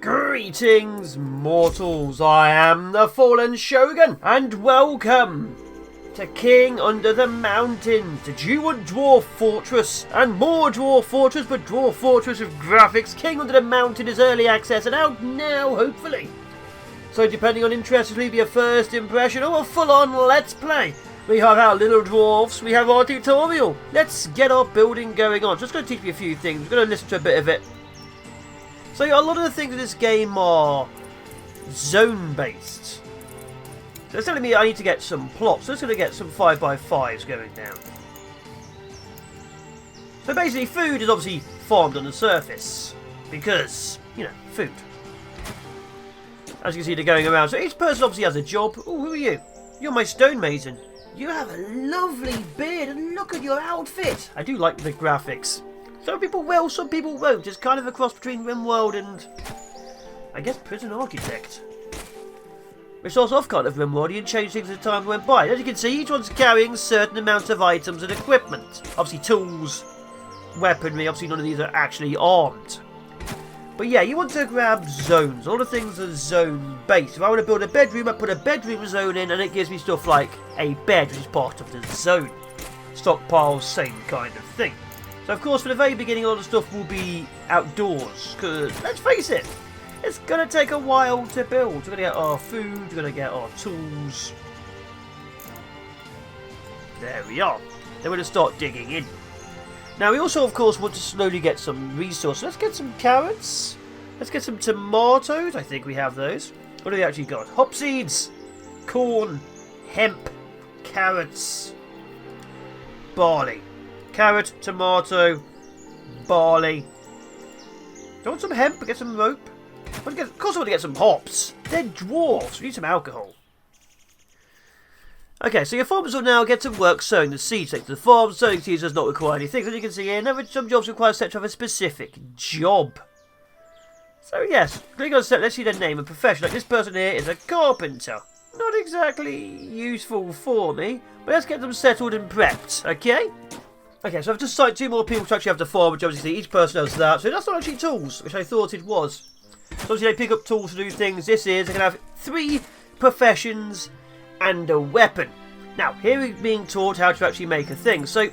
Greetings, mortals. I am the fallen Shogun, and welcome to King Under the Mountain. Did you want Dwarf Fortress and more Dwarf Fortress, but Dwarf Fortress with graphics? King Under the Mountain is early access and out now, hopefully. So depending on interest, it'll be a first impression or a full-on let's play. We have our little dwarfs, we have our tutorial. Let's get our building going on. Just going to teach you a few things. We're going to listen to a bit of it. So a lot of the things in this game are zone-based. So it's telling me I need to get some plots. So it's going to get some 5x5s going down. So basically food is obviously farmed on the surface. Because, you know, food. As you can see, they're going around. So each person obviously has a job. Oh, who are you? You're my stonemason. You have a lovely beard and look at your outfit. I do like the graphics. Some people will, some people won't. It's kind of a cross between RimWorld and, I guess, Prison Architect. Which starts off kind of RimWorld. You can change things as time went by. As you can see, each one's carrying certain amounts of items and equipment. Obviously tools, weaponry. Obviously none of these are actually armed. But yeah, you want to grab zones. All the things are zone based. If I want to build a bedroom, I put a bedroom zone in and it gives me stuff like a bed, which is part of the zone. Stockpiles, same kind of thing. So of course, for the very beginning, a lot of stuff will be outdoors. Because, let's face it, it's going to take a while to build. We're going to get our food, we're going to get our tools. There we are. Then we're going to start digging in. Now we also, of course, want to slowly get some resources. Let's get some carrots. Let's get some tomatoes. I think we have those. What do we actually got? Hop seeds, corn, hemp, carrots, barley. Carrot, tomato, barley. Do I want some hemp? Get some rope? Of course I want to get some hops. They're dwarfs. We need some alcohol. Okay, so your farmers will now get to work sowing the seeds. Take to the farm. Sowing seeds does not require anything. As you can see here, some jobs require set to have a specific job. So yes, click on set. Let's see their name and profession. Like this person here is a carpenter. Not exactly useful for me, but let's get them settled and prepped. Okay. Okay, so I've just signed 2 more people to actually have to farm, which obviously each person has that. So that's not actually tools, which I thought it was. So obviously they pick up tools to do things. This is, they can have 3 professions and a weapon. Now, here we're being taught how to actually make a thing. So,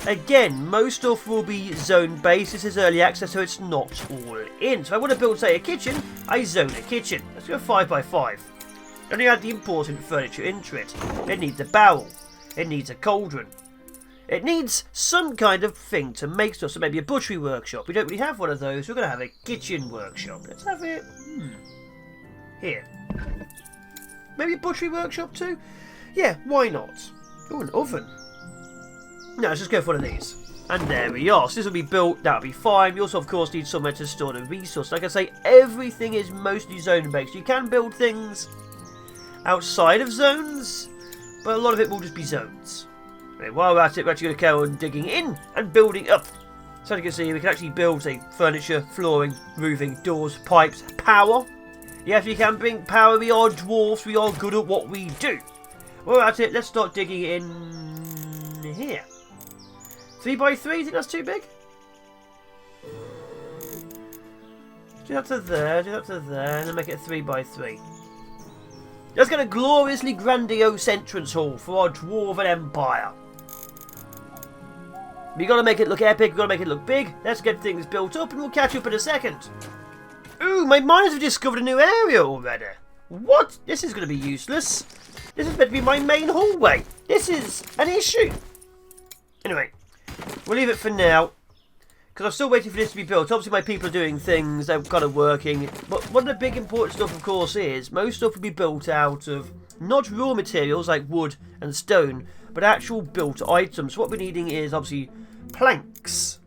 again, most stuff will be zone-based. This is early access, so it's not all in. So if I want to build, say, a kitchen, I zone a kitchen. Let's go 5x5. Only add the important furniture into it. It needs a barrel. It needs a cauldron. It needs some kind of thing to make stuff. So maybe a butchery workshop. We don't really have one of those. We're going to have a kitchen workshop. Let's have it here. Maybe a butchery workshop too? Yeah, why not? Oh, an oven. No, let's just go for one of these. And there we are. So this will be built. That'll be fine. We also, of course, need somewhere to store the resource. Like I say, everything is mostly zone-based. You can build things outside of zones, but a lot of it will just be zones. Okay, while we're at it, we're actually going to carry on digging in and building up. So as you can see, we can actually build, say, furniture, flooring, roofing, doors, pipes, power. Yes, we can bring power. We are dwarfs. We are good at what we do. While we're at it, let's start digging in here. 3x3, think that's too big? Do that to there, do that to there, and then make it a 3x3. Let's get a gloriously grandiose entrance hall for our dwarven empire. We gotta make it look epic, we gotta make it look big. Let's get things built up and we'll catch up in a second. Ooh, my miners have discovered a new area already. What? This is gonna be useless. This is meant to be my main hallway. This is an issue. Anyway, we'll leave it for now. Because I'm still waiting for this to be built. Obviously my people are doing things, they're kind of working. But one of the big important stuff, of course, is most stuff will be built out of not raw materials like wood and stone, but actual built items. So what we're needing is obviously planks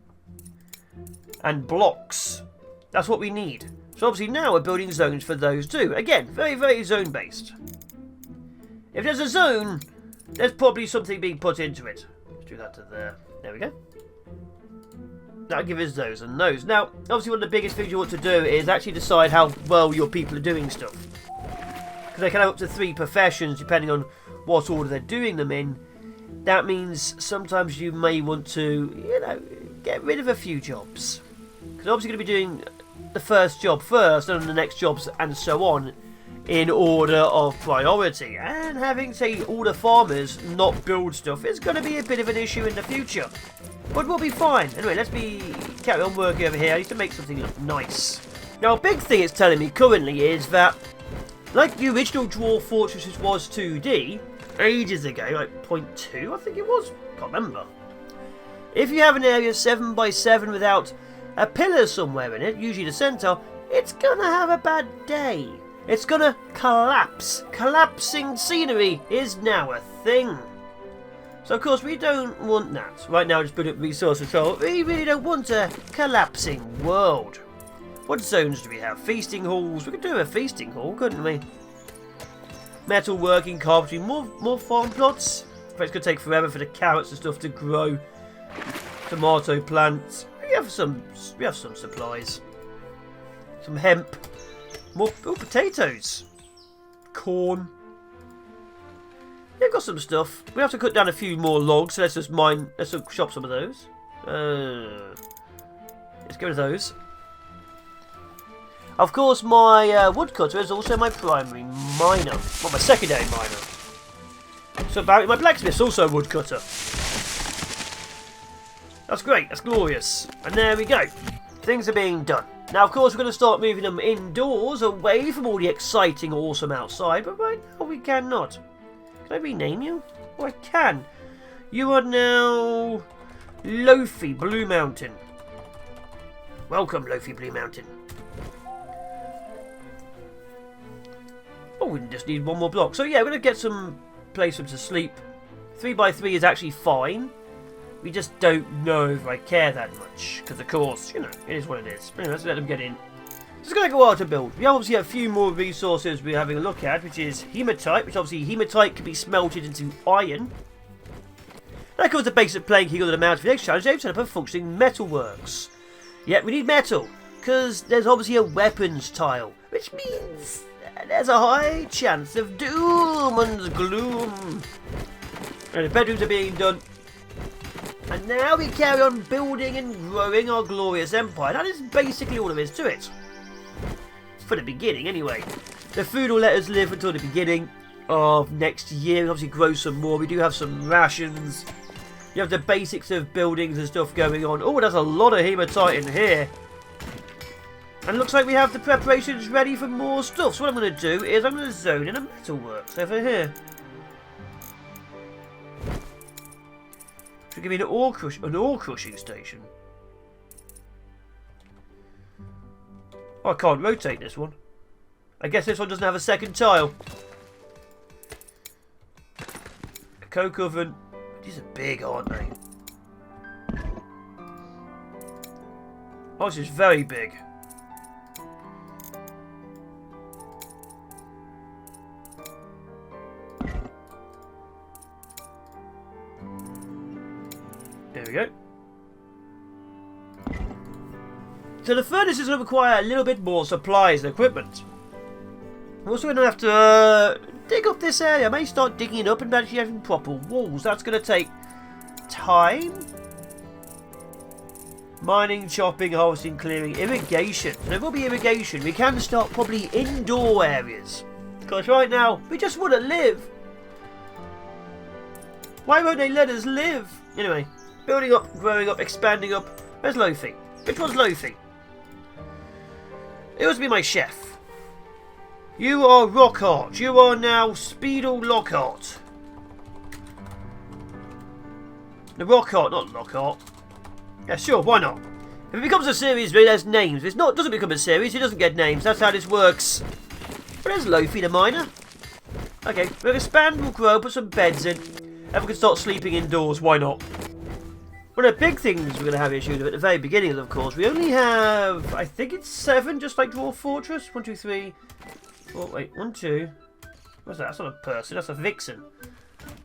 and blocks. That's what we need. So obviously now we're building zones for those too. Again, very, very zone based. If there's a zone, there's probably something being put into it. Let's do that to there. There we go. That'll give us those and those. Now, obviously one of the biggest things you want to do is actually decide how well your people are doing stuff. Because they can have up to 3 professions depending on what order they're doing them in. That means sometimes you may want to, you know, get rid of a few jobs. Because obviously going to be doing the first job first, and the next jobs, and so on, in order of priority. And having, say, all the farmers not build stuff is going to be a bit of an issue in the future. But we'll be fine. Anyway, let's carry on working over here. I need to make something look nice. Now, a big thing it's telling me currently is that, like the original Dwarf Fortresses was 2D, ages ago, like 0.2, I think it was, can't remember. If you have an area 7 by 7 without a pillar somewhere in it, usually the centre, it's gonna have a bad day. It's gonna collapse. Collapsing scenery is now a thing. So of course we don't want that. Right now just put up resource control. We really don't want a collapsing world. What zones do we have? Feasting halls. We could do a feasting hall, couldn't we? Metal working, carpentry, more farm plots. But it's gonna take forever for the carrots and stuff to grow. Tomato plants. We have some supplies. Some hemp. More potatoes. Corn. Yeah, got some stuff. We have to cut down a few more logs, so let's just chop some of those. Let's get rid of those. Of course, my woodcutter is also my primary miner. Well, my secondary miner. So about my blacksmith's also a woodcutter. That's great, that's glorious. And there we go. Things are being done. Now, of course, we're going to start moving them indoors, away from all the exciting, awesome outside, but right now we cannot. Can I rename you? Oh, I can. You are now Loafy Blue Mountain. Welcome, Loafy Blue Mountain. Oh, we just need one more block. So yeah, we're going to get some place for them to sleep. 3 by 3 is actually fine. We just don't know if I care that much. Because of course, you know, it is what it is. Anyway, let's let them get in. It's going to go a while to build. We obviously have a few more resources we're having a look at, which is hematite, which obviously hematite can be smelted into iron. That covers the basic playing field of the mountain for the next challenge. They've set up a functioning metalworks. Yet we need metal, because there's obviously a weapons tile, which means there's a high chance of doom and gloom. And the bedrooms are being done. And now we carry on building and growing our glorious empire. That is basically all there is to it. For the beginning, anyway. The food will let us live until the beginning of next year. We'll obviously grow some more. We do have some rations. You have the basics of buildings and stuff going on. Oh, there's a lot of hematite in here. And it looks like we have the preparations ready for more stuff. So what I'm going to do is I'm going to zone in a metalworks over here. Should give me an ore crushing station. Oh, I can't rotate this one. I guess this one doesn't have a second tile. A coke oven. These are big, aren't they? Oh, this is very big. There we go. So the furnace is going to require a little bit more supplies and equipment. We're also going to have to dig up this area. I may start digging it up and actually having proper walls. That's going to take time. Mining, chopping, harvesting, clearing, irrigation. So there will be irrigation. We can start probably indoor areas. Because right now, we just want to live. Why won't they let us live? Anyway. Building up, growing up, expanding up. Where's Loafy? Which one's Loafy? It was to be my chef. You are Rockhart. You are now Speedle Lockhart. The Rockhart, not Lockhart. Yeah, sure, why not? If it becomes a series, it has names. If it doesn't become a series, it doesn't get names. That's how this works. But there's Loafy the miner. Okay, we'll expand, we'll grow, put some beds in. And we can start sleeping indoors, why not? One of the big things we're going to have issues with at the very beginning, of course, we only have, I think it's 7, just like Dwarf Fortress. 1, 2, 3, 4, wait, 1, 2. What's that? That's not a person, that's a vixen.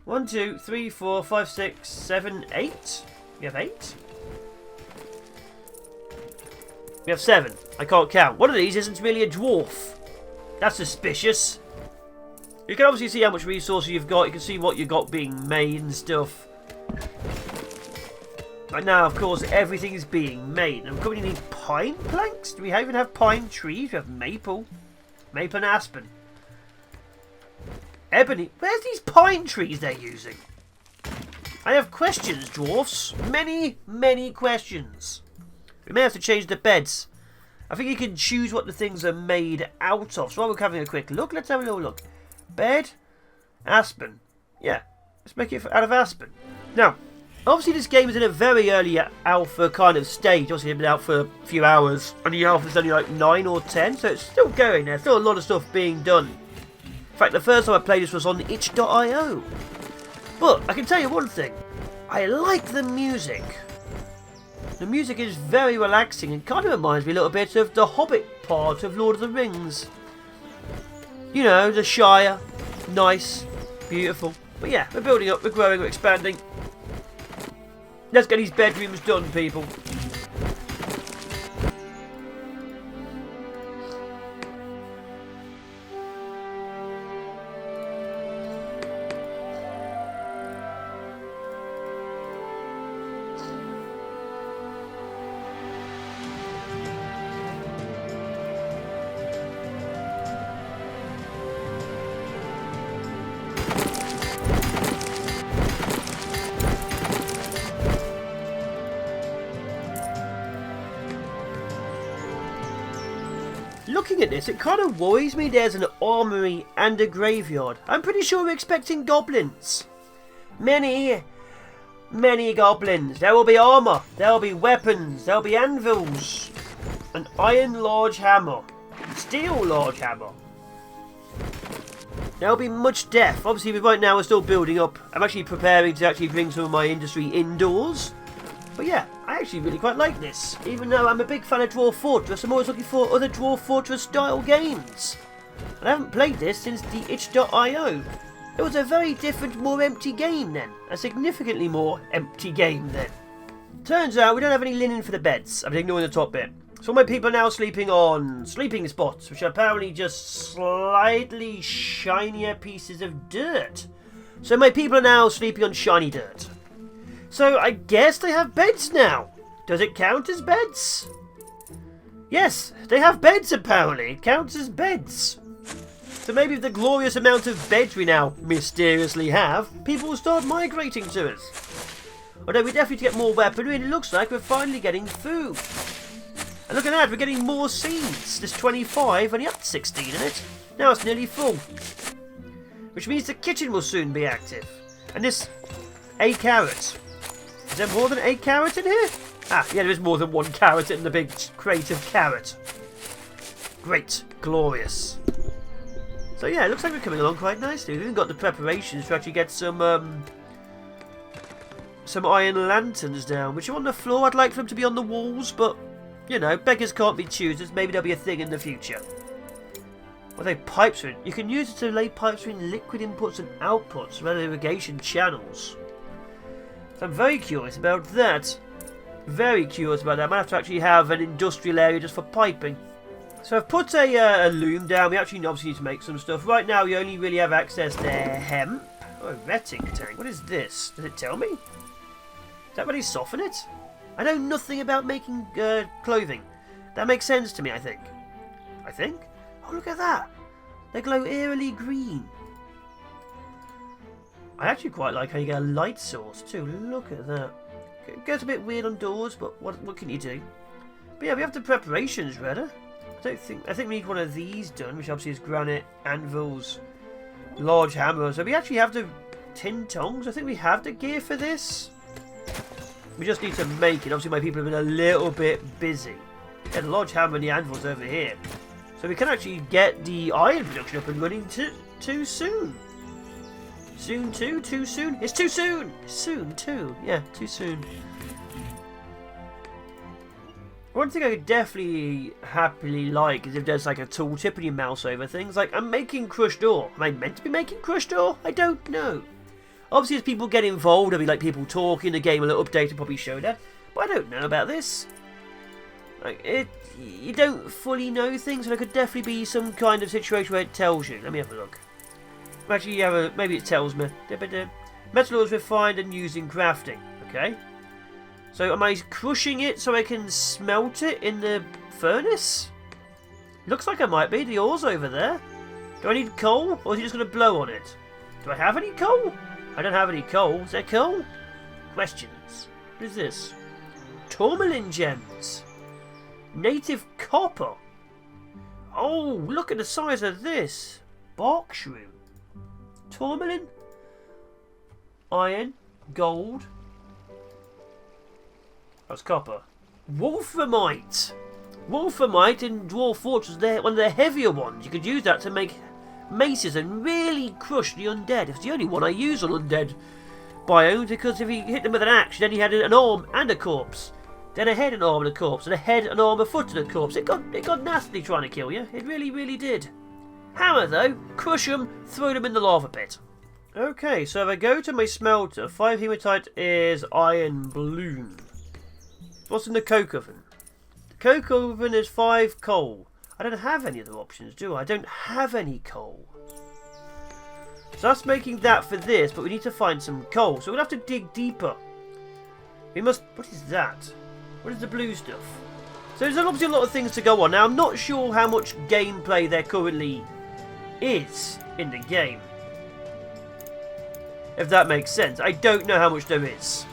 1, 2, 3, 4, 5, 6, 7, 8. We have 8. We have 7. I can't count. One of these isn't really a dwarf. That's suspicious. You can obviously see how much resources you've got. You can see what you've got being made and stuff. Right now, of course, everything is being made. And we currently need pine planks. Do we even have pine trees? We have maple. Maple and aspen. Ebony. Where's these pine trees they're using? I have questions, dwarfs. Many, many questions. We may have to change the beds. I think you can choose what the things are made out of. So while we're having a quick look, let's have a little look. Bed. Aspen. Yeah. Let's make it out of aspen. Now, obviously this game is in a very early alpha kind of stage. Obviously it's been out for a few hours. And the alpha's only like 9 or 10. So it's still going there. Still a lot of stuff being done. In fact, the first time I played this was on itch.io. But I can tell you one thing. I like the music. The music is very relaxing and kind of reminds me a little bit of the Hobbit part of Lord of the Rings. You know, the Shire. Nice. Beautiful. But yeah, we're building up, we're growing, we're expanding. Let's get these bedrooms done, people. Looking at this, it kind of worries me there's an armory and a graveyard. I'm pretty sure we're expecting goblins. Many, many goblins. There will be armour, there will be weapons, there will be anvils, an iron large hammer, steel large hammer. There will be much death. Obviously, right now we're still building up. I'm actually preparing to actually bring some of my industry indoors. But yeah, I actually really quite like this. Even though I'm a big fan of Dwarf Fortress, I'm always looking for other Dwarf Fortress style games. And I haven't played this since the itch.io. It was a very different, more empty game then. A significantly more empty game then. Turns out we don't have any linen for the beds. I'm ignoring the top bit. So my people are now sleeping on sleeping spots, which are apparently just slightly shinier pieces of dirt. So my people are now sleeping on shiny dirt. So I guess they have beds now. Does it count as beds? Yes, they have beds apparently. It counts as beds. So maybe with the glorious amount of beds we now mysteriously have, people will start migrating to us. Although we definitely get more weaponry and it looks like we're finally getting food. And look at that, we're getting more seeds. There's 25, only up to 16 in it. Now it's nearly full. Which means the kitchen will soon be active. And this, a carrot. Is there more than a carrot in here? Ah, yeah, there is more than one carrot in the big crate of carrot. Great. Glorious. So yeah, it looks like we're coming along quite nicely. We've even got the preparations to actually get some iron lanterns down, which are on the floor. I'd like for them to be on the walls, but, you know, beggars can't be choosers. Maybe there'll be a thing in the future. What are they? Pipes are in? You can use it to lay pipes in liquid inputs and outputs, rather than irrigation channels. So I'm very curious about that. Very curious about that. I might have to actually have an industrial area just for piping. So I've put a loom down. We actually obviously need to make some stuff. Right now we only really have access to hemp. Oh, a retting tank. What is this? Does it tell me? Does that really soften it? I know nothing about making clothing. That makes sense to me, I think. Oh, look at that. They glow eerily green. I actually quite like how you get a light source too. Look at that. It gets a bit weird on doors, but what can you do? But yeah, we have the preparations ready. I think we need one of these done, which obviously is granite, anvils, large hammer. So we actually have the tin tongs. I think we have the gear for this. We just need to make it. Obviously my people have been a little bit busy. Yeah, the large hammer and the anvil's over here. So we can actually get the iron production up and running too soon. Soon too? Too soon? It's too soon! Soon too. Yeah, too soon. One thing I could definitely happily like is if there's like a tooltip and you mouse over things. Like, I'm making crushed ore. Am I meant to be making crushed ore? I don't know. Obviously as people get involved, there'll be like people talking, the game will update and probably show that. But I don't know about this. Like, you don't fully know things, and there could definitely be some kind of situation where it tells you. Let me have a look. Actually, maybe it tells me. Metal ores refined and used in crafting. Okay. So am I crushing it so I can smelt it in the furnace? Looks like I might be. The ore's over there. Do I need coal, or is he just going to blow on it? Do I have any coal? I don't have any coal. Is there coal? Questions. What is this? Tourmaline gems. Native copper. Oh, look at the size of this. Bark shroom. Tourmaline. Iron. Gold. That's copper. Wolframite. Wolframite in Dwarf Fortress, they're one of the heavier ones. You could use that to make maces and really crush the undead. It's the only one I use on undead biomes, because if you hit them with an axe, then you had an arm and a corpse. Then a head, an arm and a corpse. And a head, an arm, a foot and a corpse. It got nasty trying to kill you. It really, really did. Hammer though. Crush them, throw them in the lava pit. Okay, so if I go to my smelter, 5 hematite is iron bloom. What's in the coke oven? The coke oven is 5 coal. I don't have any other options, do I? I don't have any coal. So that's making that for this, but we need to find some coal. So we're going to have to dig deeper. We must... What is that? What is the blue stuff? So there's obviously a lot of things to go on. Now, I'm not sure how much gameplay there currently is in the game. If that makes sense. I don't know how much there is.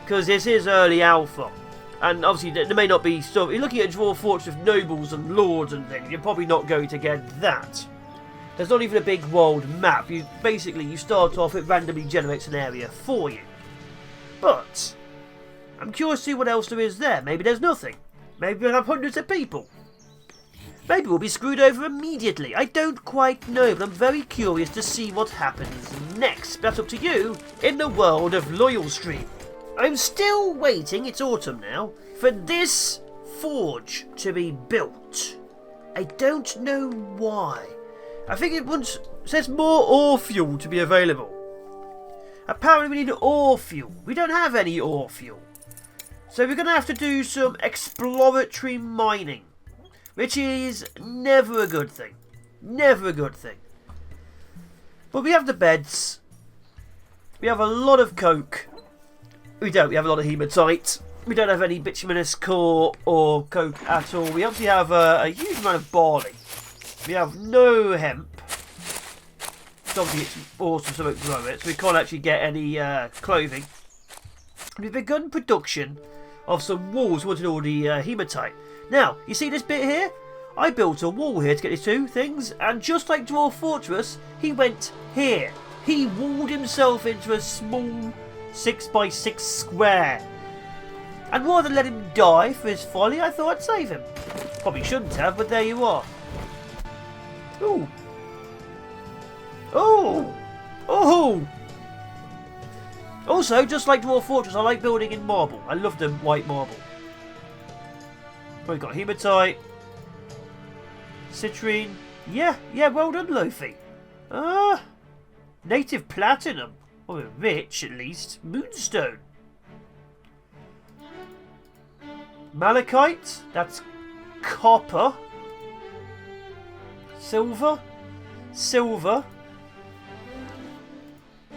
Because this is early alpha. And obviously there may not be stuff. You're looking at Dwarf Fortress with nobles and lords and things. You're probably not going to get that. There's not even a big world map. You start off, it randomly generates an area for you. But I'm curious to see what else there is there. Maybe there's nothing. Maybe we'll have hundreds of people. Maybe we'll be screwed over immediately. I don't quite know, but I'm very curious to see what happens next. That's up to you in the world of Loyal Stream. I'm still waiting, it's autumn now, for this forge to be built. I don't know why. I think it says more ore fuel to be available. Apparently we need ore fuel. We don't have any ore fuel. So we're going to have to do some exploratory mining. Which is never a good thing. Never a good thing. But we have the beds. We have a lot of coke. We don't. We have a lot of hematite. We don't have any bituminous core or coke at all. We obviously have a huge amount of barley. We have no hemp. Obviously it's awesome so we grow it. So we can't actually get any clothing. We've begun production of some walls. We wanted all the hematite. Now, you see this bit here? I built a wall here to get these two things. And just like Dwarf Fortress, he went here. He walled himself into a small 6x6 square. And rather than let him die for his folly, I thought I'd save him. Probably shouldn't have, but there you are. Ooh. Oh. Oh. Also, just like Dwarf Fortress, I like building in marble. I love the white marble. We've got hematite. Citrine. Yeah, well done, Lofi. Native platinum. Or we're rich, at least. Moonstone. Malachite. That's copper. Silver. Silver.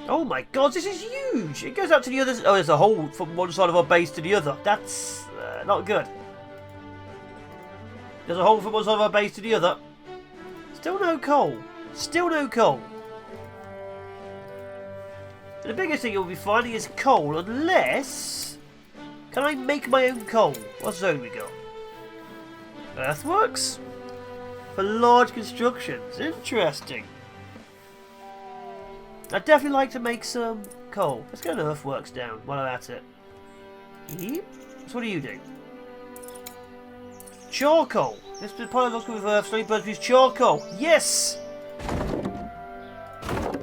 Oh my god, this is huge. It goes out to the other... Oh, there's a hole from one side of our base to the other. That's not good. There's a hole from one side of our base to the other. Still no coal. Still no coal. The biggest thing you'll be finding is coal, unless... Can I make my own coal? What zone we got? Earthworks? For large constructions. Interesting. I'd definitely like to make some coal. Let's get an earthworks down while I'm at it. Yep. So what do you do? Charcoal. This is part of with earth, so but use charcoal. Yes!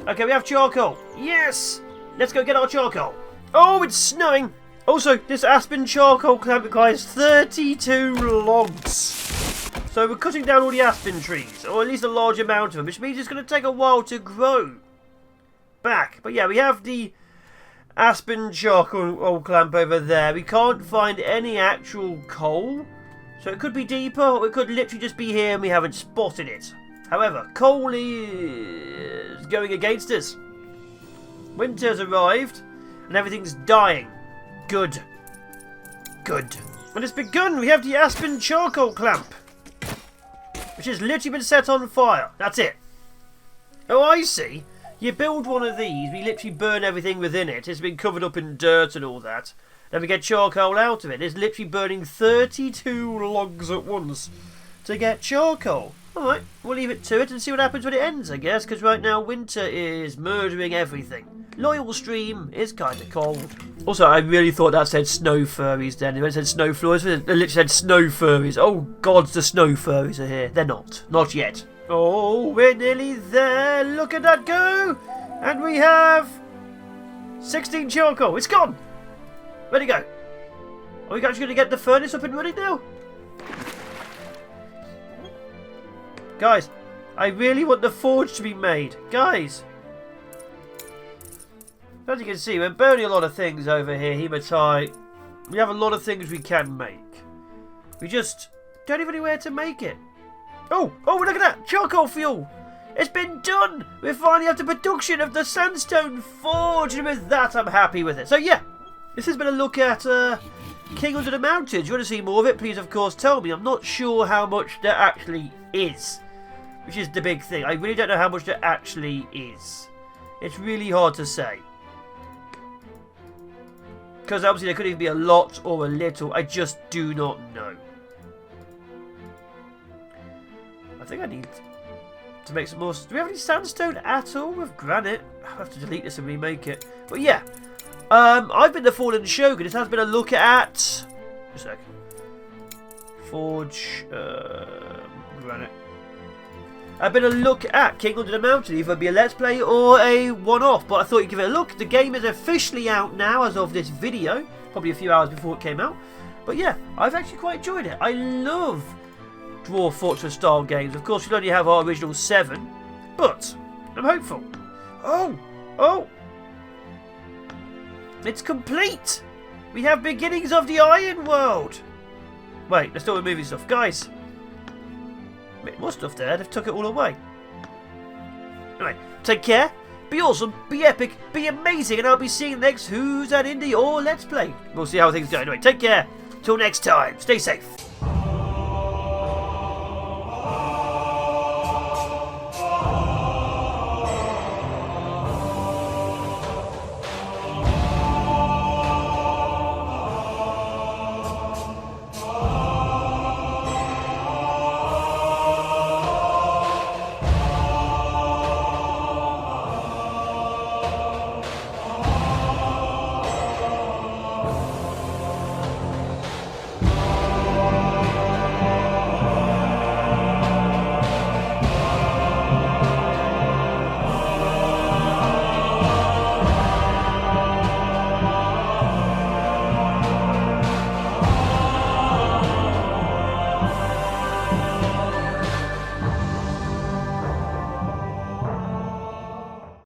Okay, we have charcoal. Yes! Let's go get our charcoal. Oh, it's snowing! Also, this aspen charcoal clamp requires 32 logs. So we're cutting down all the aspen trees, or at least a large amount of them, which means it's going to take a while to grow back. But yeah, we have the aspen charcoal clamp over there. We can't find any actual coal. So it could be deeper, or it could literally just be here and we haven't spotted it. However, coal is going against us. Winter's arrived and everything's dying. Good. Good. And it's begun. We have the aspen charcoal clamp, which has literally been set on fire. That's it. Oh, I see. You build one of these, we literally burn everything within it. It's been covered up in dirt and all that. Then we get charcoal out of it. It's literally burning 32 logs at once to get charcoal. Alright, we'll leave it to it and see what happens when it ends, I guess, because right now winter is murdering everything. Loyal Stream is kind of cold. Also, I really thought that said snow furries then. It said snow floors, it literally said snow furries. Oh, gods, the snow furries are here. They're not. Not yet. Oh, we're nearly there. Look at that go. And we have 16 charcoal. It's gone. Where'd it go? Are we actually going to get the furnace up and running now? Guys, I really want the forge to be made. Guys. As you can see, we're burning a lot of things over here. Hematite. We have a lot of things we can make. We just don't have anywhere to make it. Oh, look at that. Charcoal fuel. It's been done. We finally have the production of the sandstone forge. And with that, I'm happy with it. So, yeah. This has been a look at King Under the Mountains. You want to see more of it? Please, of course, tell me. I'm not sure how much there actually is. Which is the big thing. I really don't know how much there actually is. It's really hard to say. Because obviously there could even be a lot or a little. I just do not know. I think I need to make some more. Do we have any sandstone at all with granite? I'll have to delete this and remake it. But yeah. I've been the Fallen Shogun. This has been a look at... Just a sec. Forge... granite. I've been a look at King Under the Mountain. Either be a Let's Play or a one-off. But I thought you'd give it a look. The game is officially out now as of this video. Probably a few hours before it came out. But yeah, I've actually quite enjoyed it. I love Dwarf Fortress style games. Of course, we only have our original 7. But I'm hopeful. Oh! It's complete! We have beginnings of the Iron World! Wait, there's still removing stuff. Guys! Bit more stuff there. They've took it all away. Anyway, take care. Be awesome. Be epic. Be amazing. And I'll be seeing next Who's That Indie or Let's Play. We'll see how things go. Anyway, take care. Till next time. Stay safe.